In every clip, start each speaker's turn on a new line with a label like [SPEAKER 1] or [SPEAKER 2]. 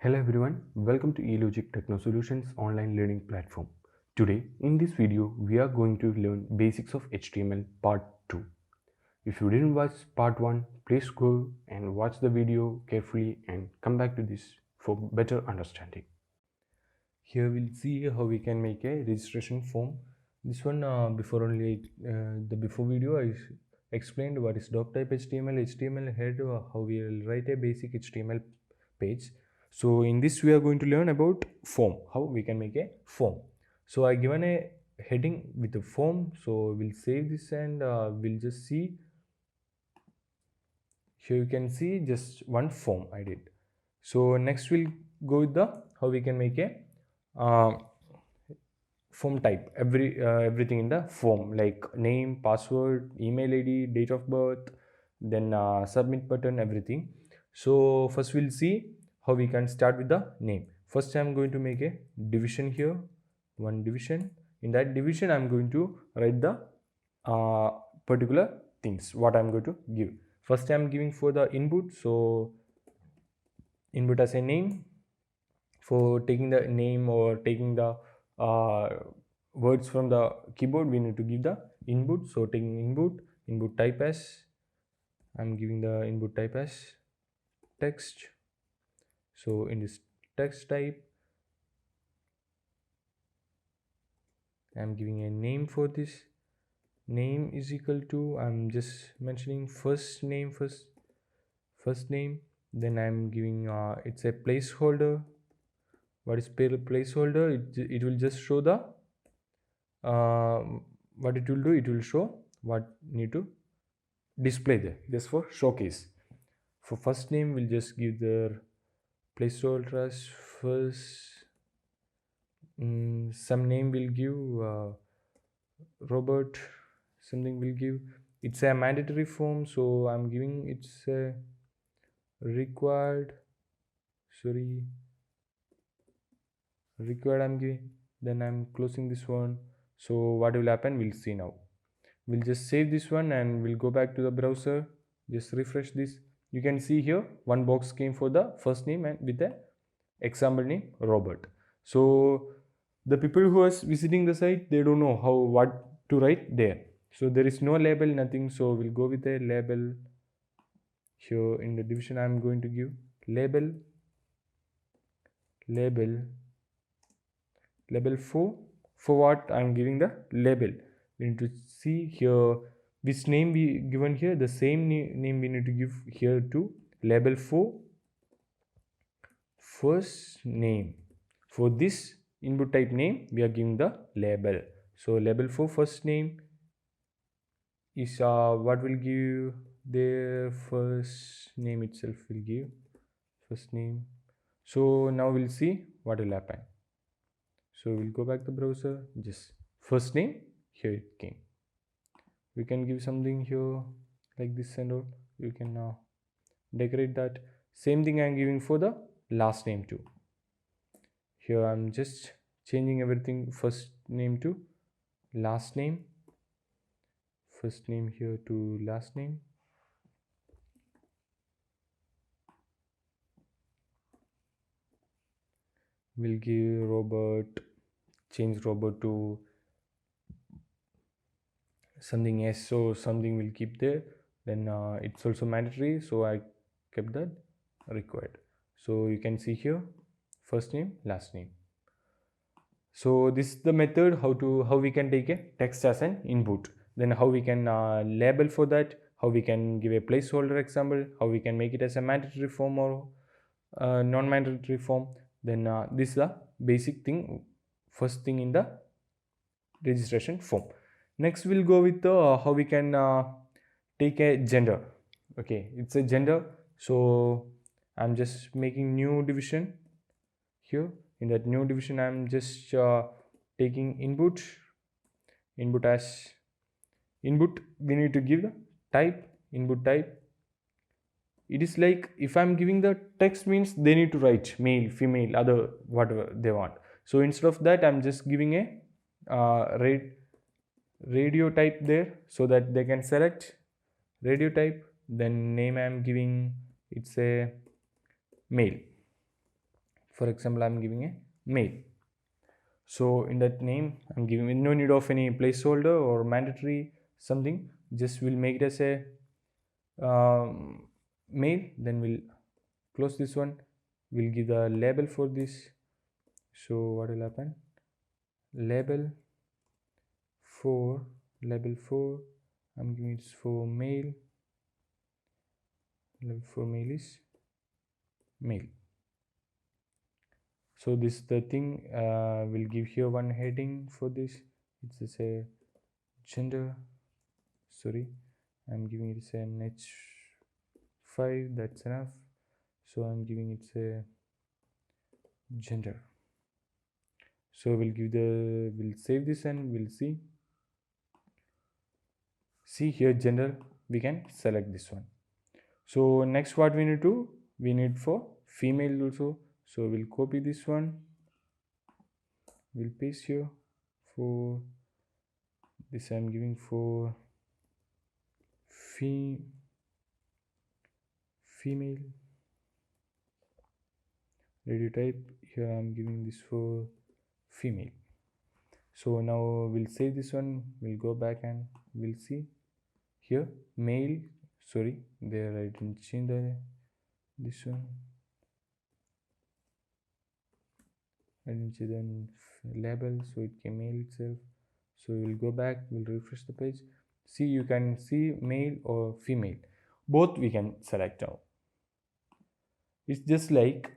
[SPEAKER 1] Hello everyone, welcome to eLogic Techno Solutions online learning platform. Today in this video we are going to learn basics of HTML part 2. If you didn't watch part 1, please go and watch the video carefully and come back to this for better understanding. Here we'll see how we can make a registration form. This one before only the before video I explained what is doc type HTML head, how we will write a basic HTML page. So in this we are going to learn about form, how we can make a form. So I given a heading with a form, so we'll save this and we'll just see. Here you can see just one form I did. So next we'll go with the how we can make a form type, everything in the form like name, password, email ID, date of birth, then submit button, everything. So first we'll see how we can start with the name. First I'm going to make a division here, one division. In that division I'm going to write the particular things what I'm going to give. First I'm giving for the input, so input as a name. For taking the name or taking the words from the keyboard, we need to give the input. So taking input type as, I'm giving the input type as text. So in this text type I'm giving a name. For this name is equal to, I'm just mentioning first name, then I'm giving it's a placeholder. What is placeholder? It will just show the what it will do, it will show what need to display there, just for showcase. For first name we'll just give the placeholder as first. Some name will give Robert, something will give. It's a mandatory form, so I'm giving it's a required I'm giving, then I'm closing this one. So what will happen, we'll see now. We'll just save this one and we'll go back to the browser, just refresh this. You can see here one box came for the first name and with the example name Robert. So the people who are visiting the site, they don't know what to write there, so there is no label, nothing. So we'll go with a label. Here in the division I'm going to give label for what I'm giving the label. We need to see here which name we given here, the same name we need to give here to label for first name. For this input type name we are giving the label. So label for first name is what will give their first name itself will give first name. So now we'll see what will happen. So we'll go back to the browser, just first name, here it came. We can give something here like this and all. You can now decorate that. Same thing I'm giving for the last name too. Here I'm just changing everything, first name to last name, first name here to last name. We'll give Robert, change Robert to something else, so something will keep there. Then it's also mandatory, so I kept that required. So you can see here first name, last name. So this is the method how we can take a text as an input. Then how we can label for that, how we can give a placeholder example, how we can make it as a mandatory form or non-mandatory form. Then this is the basic thing, first thing in the registration form. Next we'll go with how we can take a gender. Okay, it's a gender, so I'm just making new division. Here in that new division I'm just taking input as input. We need to give the type, input type. It is like if I'm giving the text, means they need to write male, female, other, whatever they want. So instead of that I'm just giving a radio type there, so that they can select radio type. Then name I'm giving, it's a male. For example, I'm giving a mail. So in that name, I'm giving no need of any placeholder or mandatory something. Just we'll make it as a mail. Then we'll close this one. We'll give the label for this. So what will happen? Label 4. I'm giving it for mail. Label for mail is mail. So this is the thing. We'll give here one heading for this. It's just a gender. Sorry, I'm giving it an H5. That's enough. So I'm giving it a gender. So we'll save this and we'll see here gender. We can select this one. So next what we need to we need for female also. So we'll copy this one. We'll paste here. For this I'm giving for female. Radio type here I'm giving this for female. So now we'll save this one. We'll go back and we'll see here male. Sorry, there I didn't change this one. I didn't change the label, so it came male itself. So we'll go back, we'll refresh the page. See, you can see male or female, both we can select now. It's just like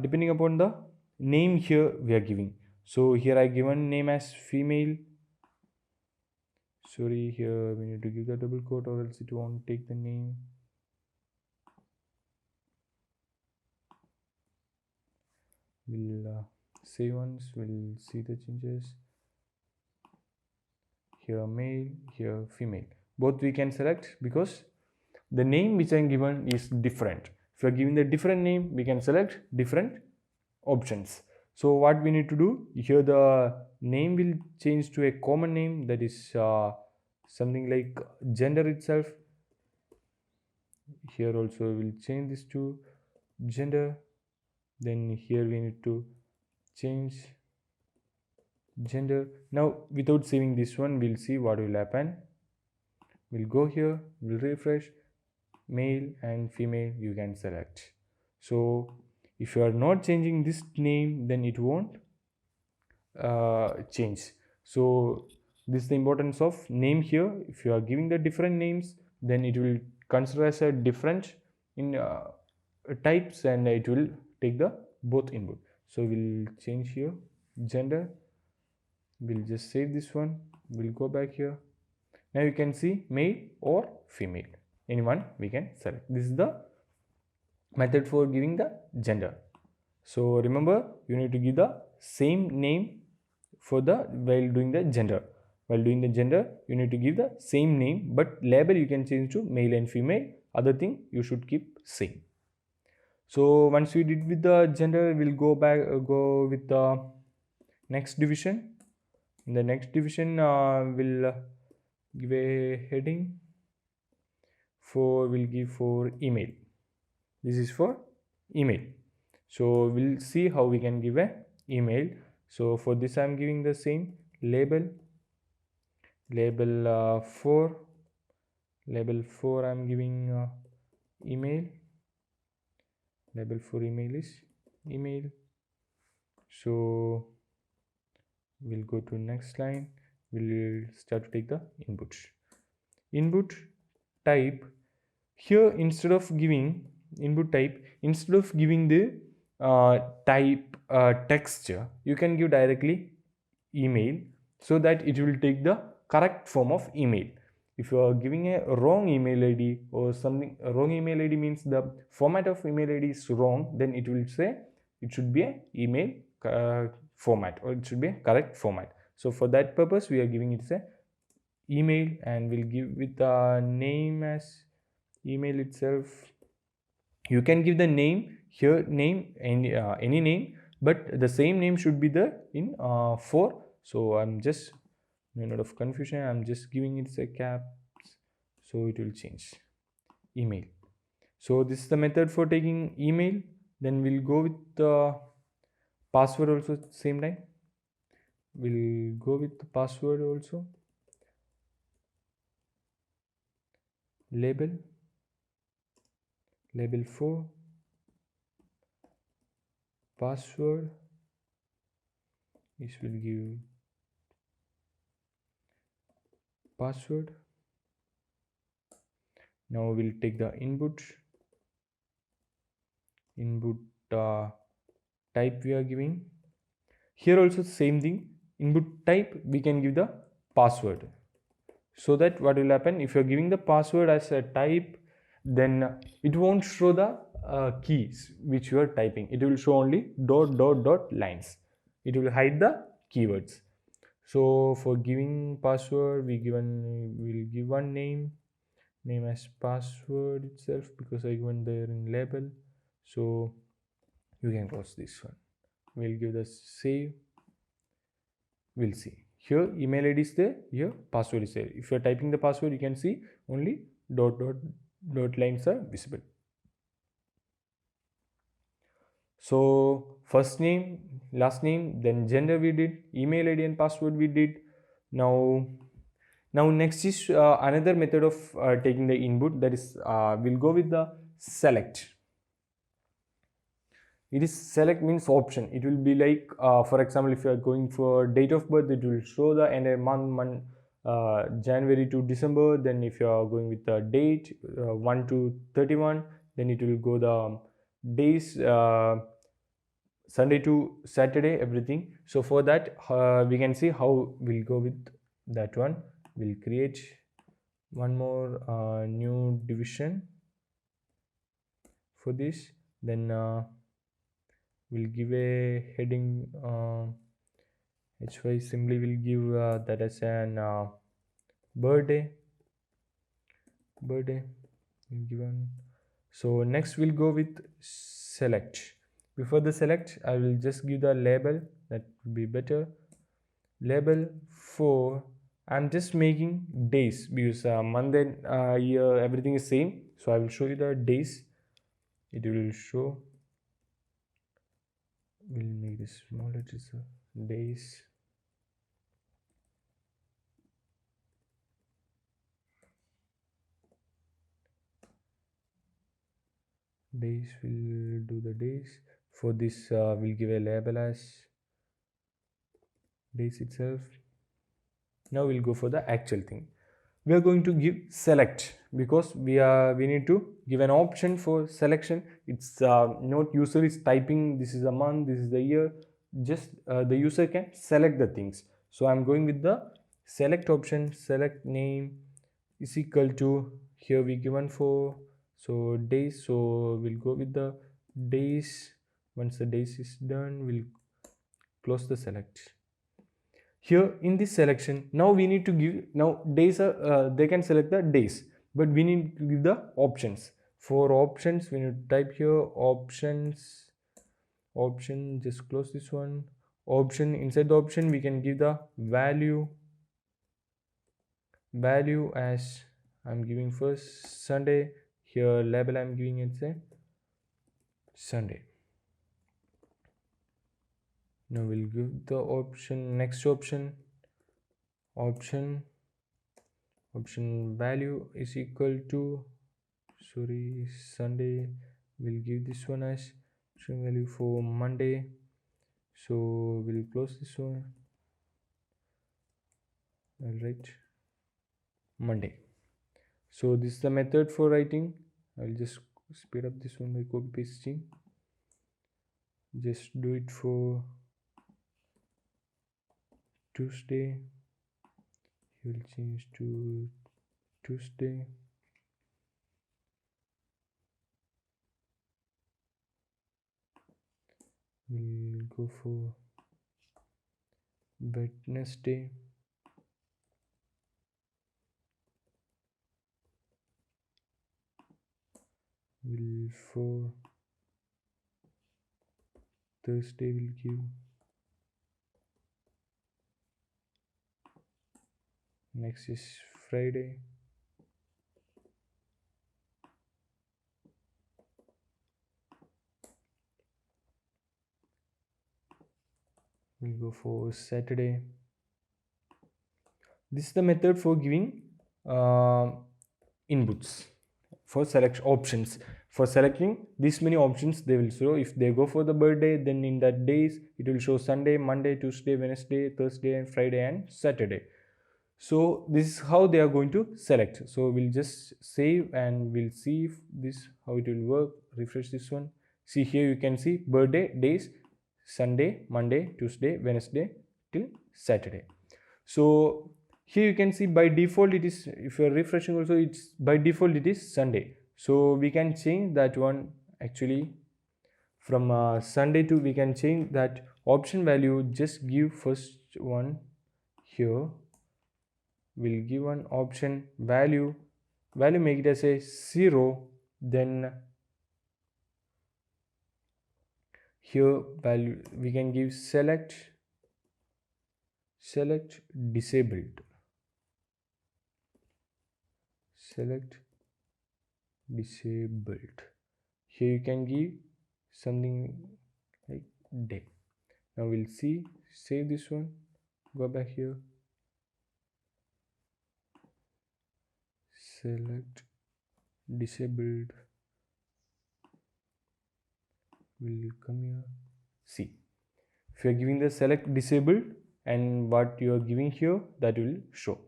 [SPEAKER 1] depending upon the name here we are giving. So here I given name as female. Sorry, here we need to give the double quote or else it won't take the name. We'll save once, we'll see the changes. Here male, here female. Both we can select because the name which I'm given is different. If you're giving the different name, we can select different options. So what we need to do here, the name will change to a common name, that is something like gender itself. Here also we'll change this to gender. Then here we need to change gender. Now without saving this one, we'll see what will happen. We'll go here, we'll refresh. Male and female you can select. So if you are not changing this name, then it won't change. So this is the importance of name here. If you are giving the different names, then it will consider as a different in types and it will take the both input. So we'll change here gender. We'll just save this one. We'll go back here. Now you can see male or female, anyone we can select. This is the method for giving the gender. So remember, you need to give the same name for the while doing the gender. While doing the gender, you need to give the same name, but label you can change to male and female. Other thing you should keep same. So once we did with the gender, we'll go with the next division. In the next division, we'll give a heading we'll give for email. This is for email. So we'll see how we can give a email. So for this I'm giving the same label 4. Label 4 I'm giving email. Label for email is email. So we'll go to next line. We'll start to take the input type. Here instead of giving input type, instead of giving the type text, you can give directly email, so that it will take the correct form of email. If you are giving a wrong email ID or something, a wrong email ID means the format of email ID is wrong, then it will say it should be a email format, or it should be a correct format. So for that purpose we are giving it a email, and we'll give with the name as email itself. You can give the name here, name any name, but the same name should be there in 4. So I'm just, no note of confusion, I'm just giving it a caps, so it will change email. So this is the method for taking email. Then we'll go with the Password also same time. We'll go with the password also. Label 4, password. This will give password. Now we'll take the input type we are giving. Here also same thing, input type we can give the password, so that what will happen, if you're giving the password as a type, then it won't show the keys which you are typing. It will show only dot lines. It will hide the keywords. So for giving password, we'll give one name as password itself, because I given there in label. So you can close this one. We'll give the save. We'll see here email ID is there, here password is there. If you're typing the password, you can see only dot lines are visible. So first name, last name, then gender we did, email ID and password we did. Now next is another method of taking the input, that is we'll go with the select. It is select means option. It will be like for example, if you are going for date of birth, it will show the entire month January to December. Then if you are going with the date 1 to 31, then it will go the days Sunday to Saturday, everything. So for that we can see how we'll go with that one. We'll create one more new division for this. Then we'll give a heading hy, simply will give that as an birthday given. So next we'll go with select. Before the select, I will just give the label, that will be better. Label for, I'm just making days, because month and year everything is same, so I will show you the days. It will show, we'll make this small, it is days. Days, will do the days. For this we'll give a label as days itself. Now we'll go for the actual thing. We are going to give select, because we need to give an option for selection. It's not user is typing this is a month, this is the year, just the user can select the things. So I'm going with the select option. Select name is equal to, here we given for, so days, so we'll go with the days. Once the days is done, we'll close the select. Here in this selection, now we need to give, now days are they can select the days, but we need to give the options. For options, we need to type here options, just close this one. Option, inside the option we can give the value as I'm giving first Sunday. Here label I'm giving it say Sunday. Now we'll give the option, next option value is equal to, Sunday. We'll give this one as string value for Monday, so we'll close this one. I'll write Monday. So this is the method for writing. I'll just speed up this one by copy pasting. Just do it for Tuesday. He will change to Tuesday. We'll go for Wednesday. We'll for Thursday we'll give. Next is Friday. we'll go for Saturday. This is the method for giving inputs for select options. For selecting this many options, they will show. If they go for the birthday, then in that days it will show Sunday, Monday, Tuesday, Wednesday, Thursday, Friday and Saturday. So this is how they are going to select. So we'll just save and we'll see if this how it will work. Refresh this one. See here you can see birthday days Sunday, Monday, Tuesday, Wednesday till Saturday. So here you can see by default it is, if you are refreshing also, it's by default it is Sunday. So we can change that one. Actually from Sunday to, we can change that option value. Just give first one here. We'll give an option value make it as a 0. Then here value we can give select disabled. Select disabled. Here you can give something like day. Now we'll see, save this one, go back here, select disabled, will come here. See, if you are giving the select disabled and what you are giving here, that will show.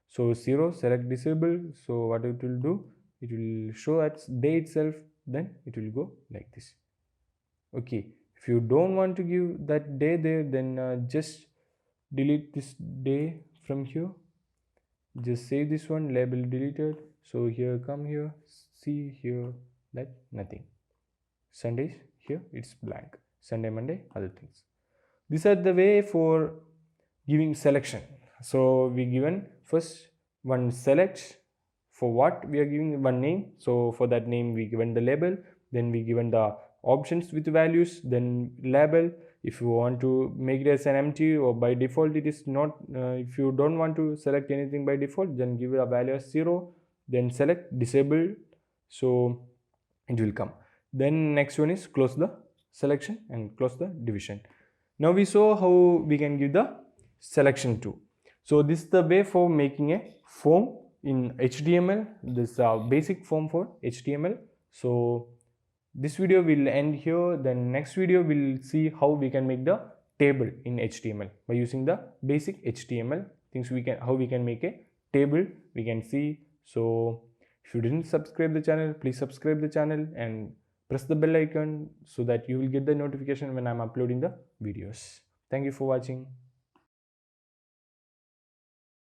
[SPEAKER 1] So 0 select disabled, so what it will do, it will show at day itself, then it will go like this. Okay, if you don't want to give that day there, then just delete this day from here. Just save this one, label deleted. So here, come here, see here that nothing. Sundays here it's blank. Sunday, Monday, other things. These are the way for giving selection. So we given first one select, for what we are giving one name. So for that name we given the label, then we given the options with values, then label. If you want to make it as an empty or by default it is not, if you don't want to select anything by default, then give a value as 0, then select disabled, so it will come. Then next one is close the selection and close the division. Now we saw how we can give the selection too. So this is the way for making a form in HTML. This is a basic form for HTML. So this video will end here. Then next video we'll see how we can make the table in HTML by using the basic HTML things. How we can make a table we can see. So if you didn't subscribe the channel, please subscribe the channel and press the bell icon so that you will get the notification when I'm uploading the videos. Thank you for watching.